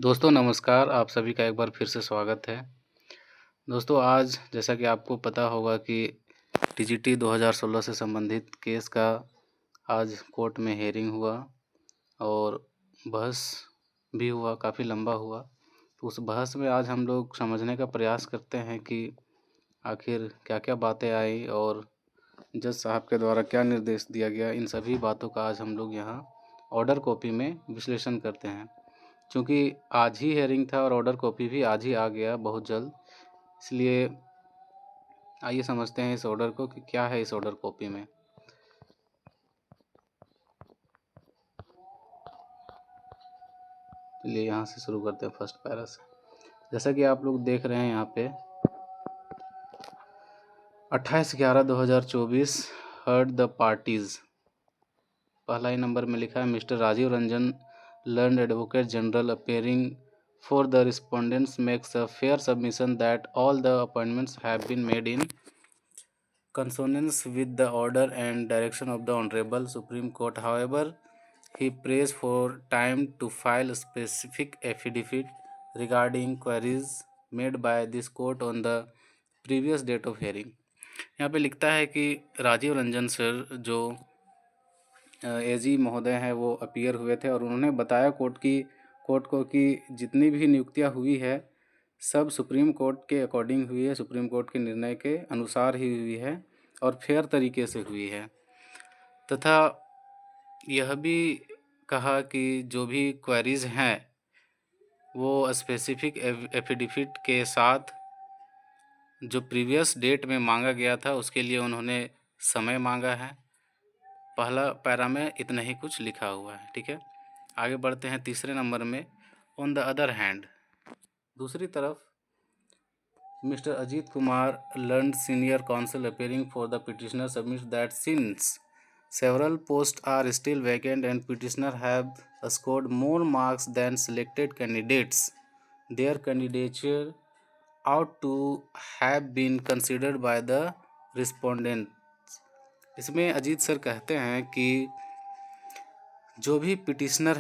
दोस्तों नमस्कार, आप सभी का एक बार फिर से स्वागत है। दोस्तों आज जैसा कि आपको पता होगा कि टीजीटी 2016 से संबंधित केस का आज कोर्ट में हियरिंग हुआ और बहस भी हुआ, काफ़ी लंबा हुआ। तो उस बहस में आज हम लोग समझने का प्रयास करते हैं कि आखिर क्या-क्या बातें आई और जज साहब के द्वारा क्या निर्देश दिया गया, इन सभी बातों का आज हम लोग यहाँ ऑर्डर कॉपी में विश्लेषण करते हैं। चूँकि आज ही हियरिंग था और ऑर्डर कॉपी भी आज ही आ गया बहुत जल्द, इसलिए आइए समझते हैं इस ऑर्डर को कि क्या है इस ऑर्डर कॉपी में। चलिए यहाँ से शुरू करते हैं फर्स्ट पैरा से। जैसा कि आप लोग देख रहे हैं यहाँ पे 28/11/2024 हर्ड द पार्टीज। पहला ही नंबर में लिखा है mister Rajiv Ranjan learned advocate general appearing for the respondents makes a fair submission that all the appointments have been made in consonance with the order and direction of the Honorable Supreme Court. However, he prays for time to file a specific affidavit regarding queries made by this court on the previous date of hearing. यहाँ पे लिखता है कि Rajiv Ranjan sir जो एजी महोदय हैं वो appear हुए थे और उन्होंने बताया कोर्ट को कि जितनी भी नियुक्तियां हुई है सब सुप्रीम कोर्ट के अकॉर्डिंग हुई है, सुप्रीम कोर्ट के निर्णय के अनुसार ही हुई है और फेयर तरीके से हुई है। तथा यह भी कहा कि जो भी क्वेरीज हैं वो स्पेसिफिक एफिडेविट के साथ जो प्रीवियस डेट में मांगा गया था उसके लिए उन्होंने समय मांगा है। पहला पैरा में इतना ही कुछ लिखा हुआ है, ठीक है। आगे बढ़ते हैं तीसरे नंबर में। ऑन द अदर हैंड, दूसरी तरफ mister Ajit Kumar learned senior counsel appearing for the petitioner submit that since several posts are still vacant and petitioner have scored more marks than selected candidates, their candidature ought to have been considered by the respondents। इसमें Ajit sir कहते हैं कि जो भी petitioner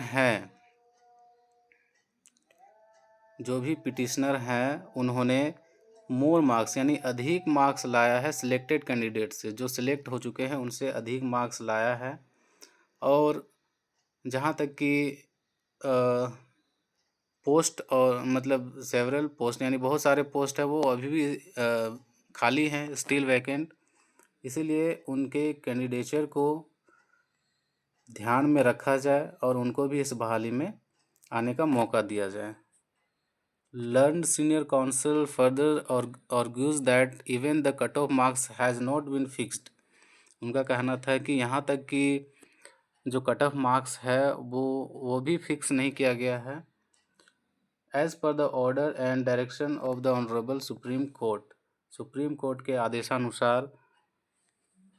हैं उन्होंने more marks यानी अधिक मार्क्स लाया है सिलेक्टेड कैंडिडेट से, जो सिलेक्ट हो चुके हैं उनसे अधिक मार्क्स लाया है। और जहाँ तक कि पोस्ट और मतलब सेवरल पोस्ट यानी बहुत सारे पोस्ट है वो अभी भी खाली हैं, स्टिल वैकेंट, इसीलिए उनके कैंडिडेचर को ध्यान में रखा जाए और उनको भी इस बहाली में आने का मौका दिया जाए। Learned senior counsel further argues that even the cutoff marks has not been fixed। उनका कहना था कि यहाँ तक कि जो कट ऑफ मार्क्स है वो भी फिक्स नहीं किया गया है। As per the order and direction of the honourable Supreme Court के आदेशानुसार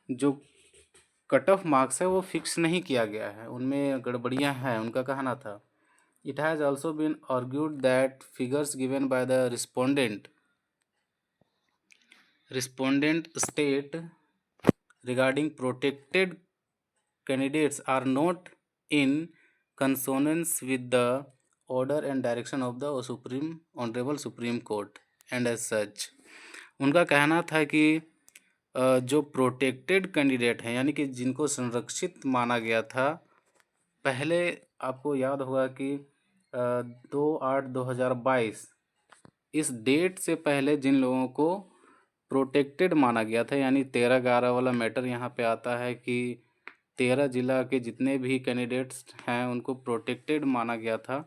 जो कट ऑफ मार्क्स है वो फिक्स नहीं किया गया है, उनमें गड़बड़ियाँ हैं, उनका कहना था। It has also been argued that figures given by the respondent state regarding protected candidates are not in consonance with the order and direction of the Honorable Supreme Court, and as such उनका कहना था कि जो protected candidate हैं यानी कि जिनको संरक्षित माना गया था, पहले आपको याद होगा कि 2/8/2022 इस डेट से पहले जिन लोगों को प्रोटेक्टेड माना गया था, यानी 13/11 वाला मैटर यहाँ पे आता है कि 13 जिला के जितने भी कैंडिडेट्स हैं उनको प्रोटेक्टेड माना गया था।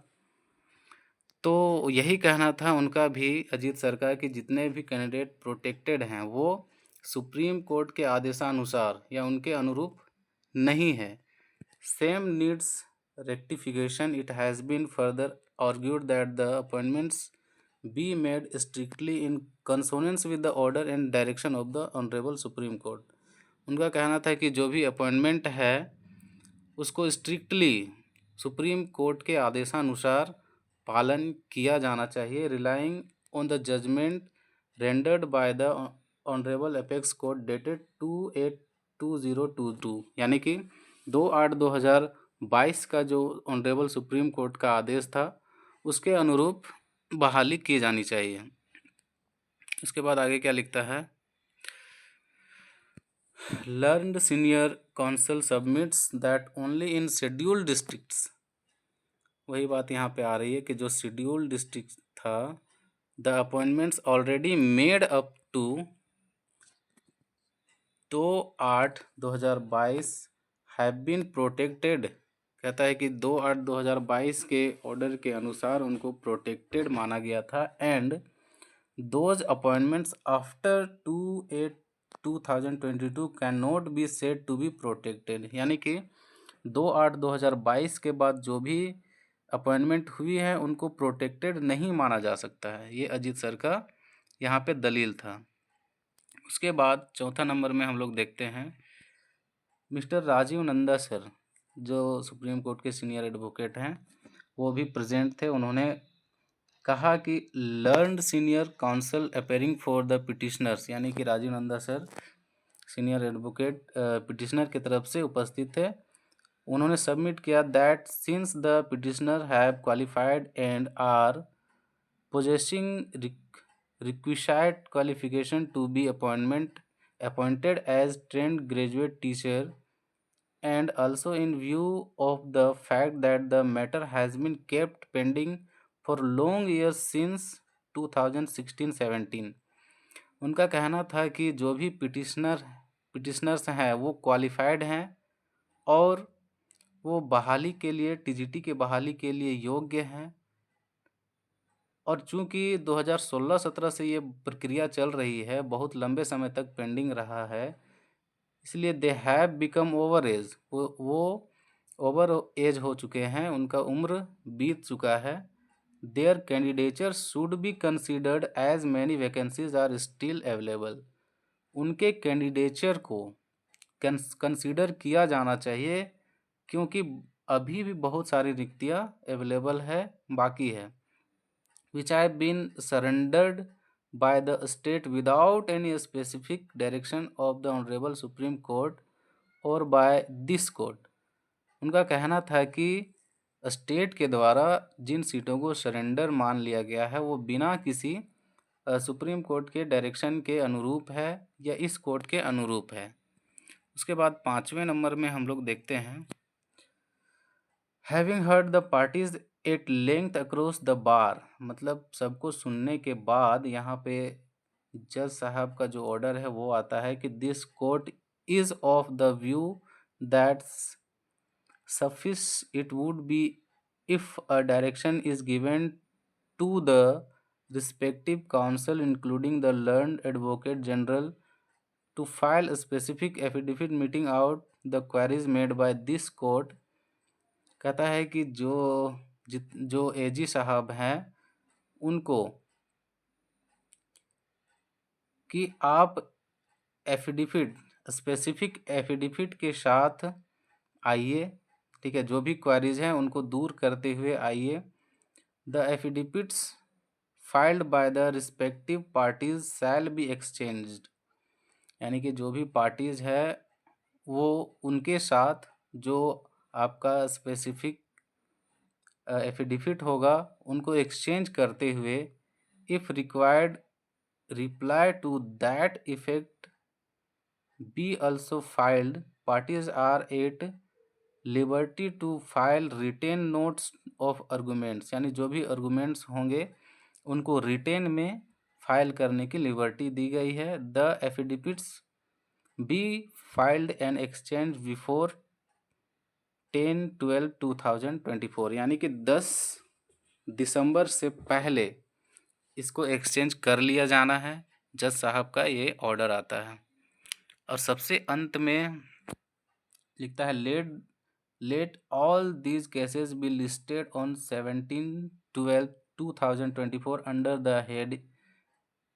तो यही कहना था उनका भी, अजीत सर का, कि जितने भी कैंडिडेट प्रोटेक्टेड हैं वो सुप्रीम कोर्ट के आदेशानुसार या उनके अनुरूप नहीं है। Same needs rectification। It has been further argued that the appointments be made strictly in consonance with the order and direction of the Honorable Supreme Court। उनका कहना था कि जो भी अपॉइंटमेंट है उसको स्ट्रिक्टली सुप्रीम कोर्ट के आदेशानुसार पालन किया जाना चाहिए, relying on the judgment rendered by the honourable apex court dated 2/8/2022, यानी कि 2/8/2022 का जो ऑनरेबल सुप्रीम कोर्ट का आदेश था उसके अनुरूप बहाली की जानी चाहिए। उसके बाद आगे क्या लिखता है, learned senior counsel submits that only in scheduled districts. वही बात यहाँ पे आ रही है कि जो शेड्यूल्ड डिस्ट्रिक्ट था, the appointments already made up to 2/8/2022 have been protected. कहता है कि 2/8/2022 के ऑर्डर के अनुसार उनको प्रोटेक्टेड माना गया था, and those appointments after 2/8/2022 can not be said to be protected. यानी कि 2/8/2022 के बाद जो भी अपॉइंटमेंट हुई है उनको प्रोटेक्टेड नहीं माना जा सकता है। ये अजीत सर का यहाँ पे दलील था। उसके बाद चौथा नंबर में हम लोग देखते हैं मिस्टर राजीव नंदा सर, जो सुप्रीम कोर्ट के सीनियर एडवोकेट हैं, वो भी प्रेजेंट थे। उन्होंने कहा कि learned senior counsel appearing for the petitioners, यानी कि Rajiv Nanda sir senior advocate petitioner की तरफ से उपस्थित थे। उन्होंने सबमिट किया that since the petitioner have qualified and are possessing requisite qualification to be appointed as trained graduate teacher, and also in view of the fact that the matter has been kept pending for long years since 2016-17। उनका कहना था कि जो भी petitioners हैं वो qualified हैं और वो बहाली के लिए, टीजीटी के बहाली के लिए योग्य हैं, और चूंकि 2016-17 से ये प्रक्रिया चल रही है, बहुत लंबे समय तक पेंडिंग रहा है, इसलिए they have become over age, वो ओवर एज हो चुके हैं, उनका उम्र बीत चुका है। Their candidature should be considered as many vacancies are still available. उनके कैंडिडेचर को कंसीडर किया जाना चाहिए क्योंकि अभी भी बहुत सारी रिक्तियाँ अवेलेबल है, बाकी है, which have been surrendered by the state without any specific direction of the Honorable Supreme Court or by this court। उनका कहना था कि स्टेट के द्वारा जिन सीटों को सरेंडर मान लिया गया है वो बिना किसी सुप्रीम कोर्ट के डायरेक्शन के अनुरूप है या इस कोर्ट के अनुरूप है। उसके बाद 5वें नंबर में हम लोग देखते हैं, having heard the parties at length across the bar. मतलब सबको सुनने के बाद यहाँ पे जज साहब का जो ऑर्डर है वो आता है कि this court is of the view that suffice it would be if a direction is given to the respective counsel including the learned advocate general to file specific affidavit meeting out the queries made by this court. कहता है कि जो एजी साहब हैं उनको कि आप affidavit, specific affidavit के साथ आइए, ठीक है, जो भी क्वेरीज हैं उनको दूर करते हुए आइए। The affidavits filed by the respective parties shall be exchanged. यानी कि जो भी पार्टीज है वो उनके साथ जो आपका स्पेसिफिक एफिडेविट होगा उनको एक्सचेंज करते हुए, if required reply to that effect be also filed, parties are at liberty to file written notes of arguments। यानी जो भी arguments होंगे उनको रिटेन में फाइल करने की लिबर्टी दी गई है। The affidavits be filed and exchange before 10/12/2024। यानी कि 10 दिसंबर से पहले इसको एक्सचेंज कर लिया जाना है। जज साहब का ये ऑर्डर आता है। और सबसे अंत में लिखता है, let all these cases be listed on 17/12/2024 under the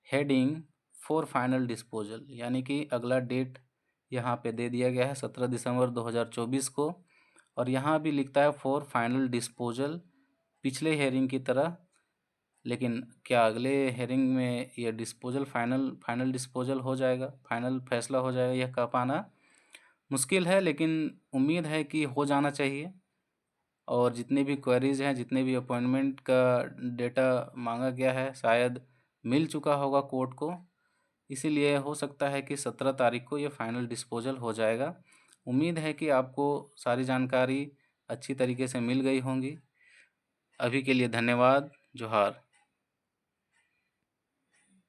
heading for final disposal. यानी कि अगला डेट यहाँ पे दे दिया गया है 17 दिसंबर 2024 को, और यहाँ भी लिखता है फॉर फाइनल डिस्पोजल, पिछले हेयरिंग की तरह। लेकिन क्या अगले हेयरिंग में ये डिस्पोजल फाइनल डिस्पोजल हो जाएगा, फाइनल फैसला हो जाएगा, यह कह पाना मुश्किल है, लेकिन उम्मीद है कि हो जाना चाहिए। और जितनी भी क्वेरीज़ हैं, जितने भी अपॉइंटमेंट का डेटा माँगा गया है, शायद मिल चुका होगा कोर्ट को। इसीलिए हो सकता है कि 17 तारीख को ये फाइनल डिस्पोज़ल हो जाएगा। उम्मीद है कि आपको सारी जानकारी अच्छी तरीके से मिल गई होंगी। अभी के लिए धन्यवाद। जोहार।